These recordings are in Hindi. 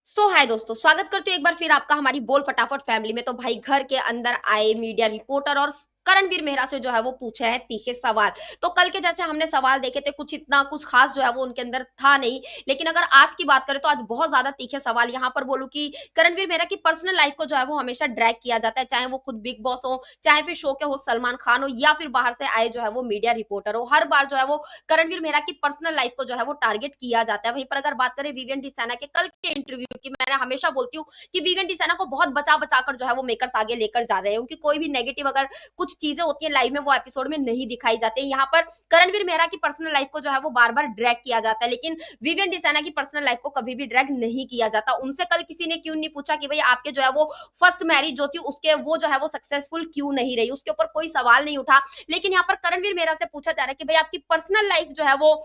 हाय दोस्तों, स्वागत करती हूँ एक बार फिर आपका हमारी बोल फटाफट फैमिली में। तो भाई घर के अंदर आए मीडिया रिपोर्टर और करणवीर मेहरा से जो है वो पूछे हैं तीखे सवाल। तो कल के जैसे हमने सवाल देखे थे, कुछ इतना कुछ खास जो है वो उनके अंदर था नहीं। लेकिन अगर आज की बात करें तो आज बहुत ज्यादा तीखे सवाल यहाँ पर बोलूं कि करणवीर मेहरा की पर्सनल लाइफ को जो है वो हमेशा ड्रैग किया जाता है, चाहे वो खुद बिग बॉस हो, चाहे फिर शो के होस्ट सलमान खान हो, या फिर बाहर से आए जो है वो मीडिया रिपोर्टर हो। हर बार जो है वो करणवीर मेहरा की पर्सनल लाइफ को जो है वो टारगेट किया जाता है। वहीं पर अगर बात करें विवियन डिसाना के कल के इंटरव्यू की, मैं हमेशा बोलती हूँ कि विवियन डिसाना को बहुत बचा बचा कर जो है वो मेकर्स आगे लेकर जा रहे हैं। उनकी कोई भी नेगेटिव अगर कुछ चीजें होती है लाइव में, वो एपिसोड में नहीं दिखाई जाती है। यहाँ पर करणवीर मेहरा की पर्सनल लाइफ को जो है वो बार बार ड्रैग किया जाता है, लेकिन विवियन डिसाना की पर्सनल लाइफ को कभी भी ड्रैग नहीं किया जाता। उनसे कल किसी ने क्यों नहीं पूछा कि भाई आपके जो है वो फर्स्ट मैरिज जो थी उसके वो जो है वो सक्सेसफुल क्यों नहीं रही, उसके ऊपर कोई सवाल नहीं उठा। लेकिन यहाँ पर करणवीर मेहरा से पूछा जा रहा है कि भाई आपकी पर्सनल लाइफ जो है वो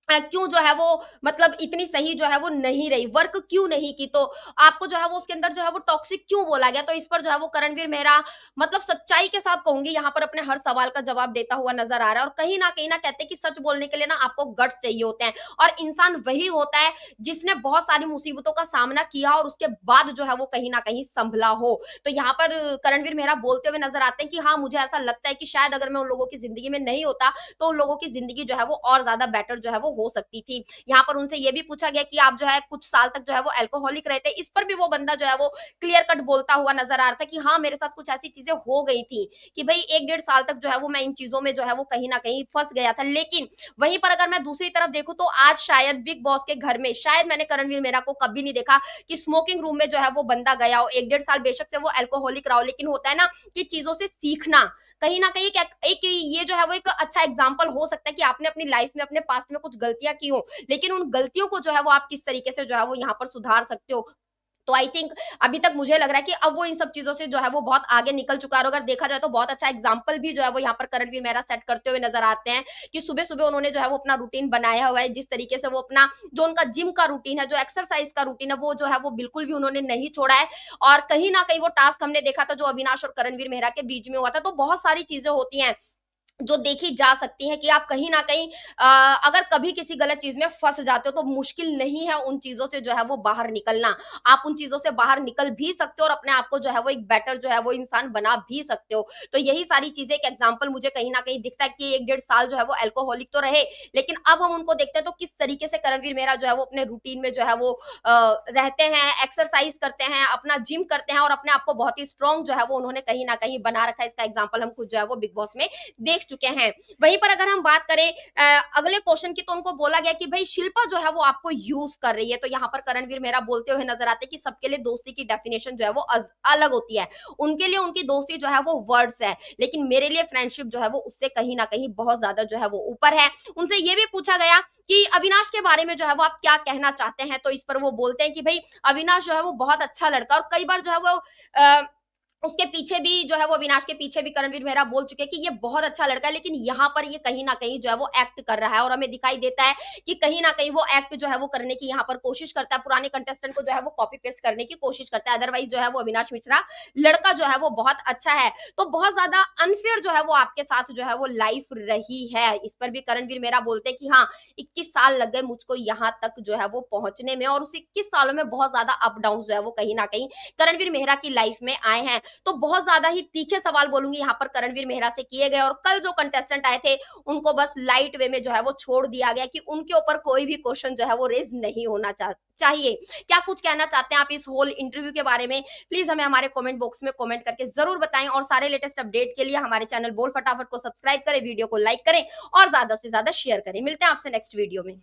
क्यों जो है वो मतलब इतनी सही जो है वो नहीं रही, वर्क क्यों नहीं की, तो आपको जो है वो उसके अंदर जो है वो टॉक्सिक क्यों बोला गया। तो इस पर जो है वो करणवीर मेहरा मतलब सच्चाई के साथ कहूंगी यहाँ पर अपने हर सवाल का जवाब देता हुआ नजर आ रहा है। और कहीं ना कहते हैं कि सच बोलने के लिए ना आपको गट्स चाहिए होते हैं, और इंसान वही होता है जिसने बहुत सारी मुसीबतों का सामना किया और उसके बाद जो है वो कहीं ना कहीं संभला हो। तो यहाँ पर करणवीर मेहरा बोलते हुए नजर आते हैं कि हाँ, मुझे ऐसा लगता है कि शायद अगर मैं उन लोगों की जिंदगी में नहीं होता तो उन लोगों की जिंदगी जो है वो और ज्यादा बेटर जो है वो हो सकती थी। यहाँ पर उनसे ये भी पूछा गया कि आप जो है कुछ साल तक जो है वो अल्कोहलिक रहे थे। इस पर भी वो बंदा जो है वो क्लियर कट बोलता हुआ नजर आ रहा था कि हाँ, मेरे साथ कुछ ऐसी चीजें हो गई थी कि भाई 1 डेढ़ साल तक जो है वो मैं इन चीजों में जो है वो कहीं ना कहीं फंस गया था। लेकिन वहीं पर अगर मैं दूसरी तरफ देखूं तो आज शायद बिग बॉस के घर में शायद मैंने करणवीर मेहरा को कभी नहीं देखा कि स्मोकिंग रूम में जो है वो बंदा गया हो। 1 डेढ़ साल बेशक से वो अल्कोहलिक रहा हो, लेकिन होता है ना कि चीजों से सीखना कहीं न कहीं एक ये जो है वो एक अच्छा एग्जाम्पल हो सकता है कि आपने अपनी लाइफ में अपने पास्ट में कुछ गलतियाँ की हो, लेकिन उन गलतियों को जो है वो आप किस तरीके से जो है वो यहाँ पर सुधार सकते हो। तो आई थिंक अभी तक मुझे लग रहा है कि अब वो इन सब चीज़ों से जो है वो बहुत आगे निकल चुका है। और अगर देखा जाए तो बहुत अच्छा एग्जाम्पल भी जो है वो यहाँ पर करणवीर मेहरा सेट करते हुए नज़र आते हैं कि सुबह-सुबह उन्होंने जो है वो अपना रूटीन बनाया हुआ है। जिस तरीके से वो अपना जो उनका जिम का रूटीन है, जो एक्सरसाइज का रूटीन है, वो जो है वो बिल्कुल भी उन्होंने नहीं छोड़ा है। और कहीं न कहीं वो टास्क हमने देखा था जो अविनाश और करणवीर मेहरा के बीच में हुआ था। तो बहुत सारी चीज़ें होती हैं जो देखी जा सकती है कि आप कहीं न कहीं अगर कभी किसी गलत चीज़ में फँस जाते हो तो मुश्किल नहीं है उन चीज़ों से जो है वो बाहर निकलना। आप उन चीज़ों से बाहर निकल भी सकते हो और अपने आप को जो है वो एक बेटर जो है वो इंसान बना भी सकते हो। तो यही सारी चीज़ें एक एग्ज़ाम्पल मुझे कहीं न कहीं दिखता है कि 1 डेढ़ साल जो है वो अल्कोहलिक तो रहे, लेकिन अब हम उनको देखते हैं तो किस तरीके से करणवीर मेहरा जो है वो अपने रूटीन में जो है वो रहते हैं, एक्सरसाइज़ करते हैं, अपना जिम करते हैं और अपने आप को बहुत ही स्ट्रॉन्ग जो है वो उन्होंने कहीं न कहीं बना रखा है। इसका एग्ज़ाम्पल हम खुद जो है वो बिग बॉस में देख चुके हैं। वहीं पर अगर हम बात करें अगले क्वेश्चन की, तो उनको बोला गया कि भाई शिल्पा जो है वो आपको यूज कर रही है। तो यहाँ पर करणवीर मेहरा बोलते हुए नजर आते हैं कि सबके लिए दोस्ती की डेफिनेशन जो है वो अलग होती है। उनके लिए उनकी दोस्ती जो है वो वर्ड्स है, लेकिन मेरे लिए फ्रेंडशिप जो है वो उससे कहीं ना कहीं बहुत ज्यादा जो है वो ऊपर है। उनसे ये भी पूछा गया कि अविनाश के बारे में जो है वो आप क्या कहना चाहते हैं। तो इस पर वो बोलते हैं कि भाई अविनाश जो है वो बहुत अच्छा लड़का, और कई बार जो है वो अ, उसके पीछे भी जो है वो अविनाश के पीछे भी करणवीर मेहरा बोल चुके हैं कि ये बहुत अच्छा लड़का है, लेकिन यहाँ पर ये कहीं न कहीं जो है वो एक्ट कर रहा है। और हमें दिखाई देता है कि कहीं न कहीं वो एक्ट जो है वो करने की यहाँ पर कोशिश करता है, पुराने कंटेस्टेंट को जो है वो कॉपी पेस्ट करने की कोशिश करता है। अदरवाइज़ जो है वो अविनाश मिश्रा लड़का जो है वो बहुत अच्छा है। तो बहुत ज़्यादा अनफेयर जो है वो आपके साथ जो है वो लाइफ रही है। इस पर भी करणवीर मेहरा बोलते हैं कि हाँ, 21 साल लग गए मुझको यहाँ तक जो है वो पहुँचने में, और उस 21 सालों में बहुत ज़्यादा अप डाउन जो है वो कहीं न कहीं करणवीर मेहरा की लाइफ में आए हैं। तो बहुत ज्यादा ही तीखे सवाल बोलूंगी यहाँ पर करणवीर मेहरा से किए गए। और कल जो कंटेस्टेंट आए थे उनको बस लाइट वे में जो है वो छोड़ दिया गया कि उनके ऊपर कोई भी क्वेश्चन जो है वो रेज नहीं होना चाहिए। क्या कुछ कहना चाहते हैं आप इस होल इंटरव्यू के बारे में? प्लीज हमें हमारे कमेंट बॉक्स में कमेंट करके जरूर बताएं, और सारे लेटेस्ट अपडेट के लिए हमारे चैनल बोल फटाफट को सब्सक्राइब करें, वीडियो को लाइक करें और ज्यादा से ज्यादा शेयर करें। मिलते हैं आपसे नेक्स्ट वीडियो में।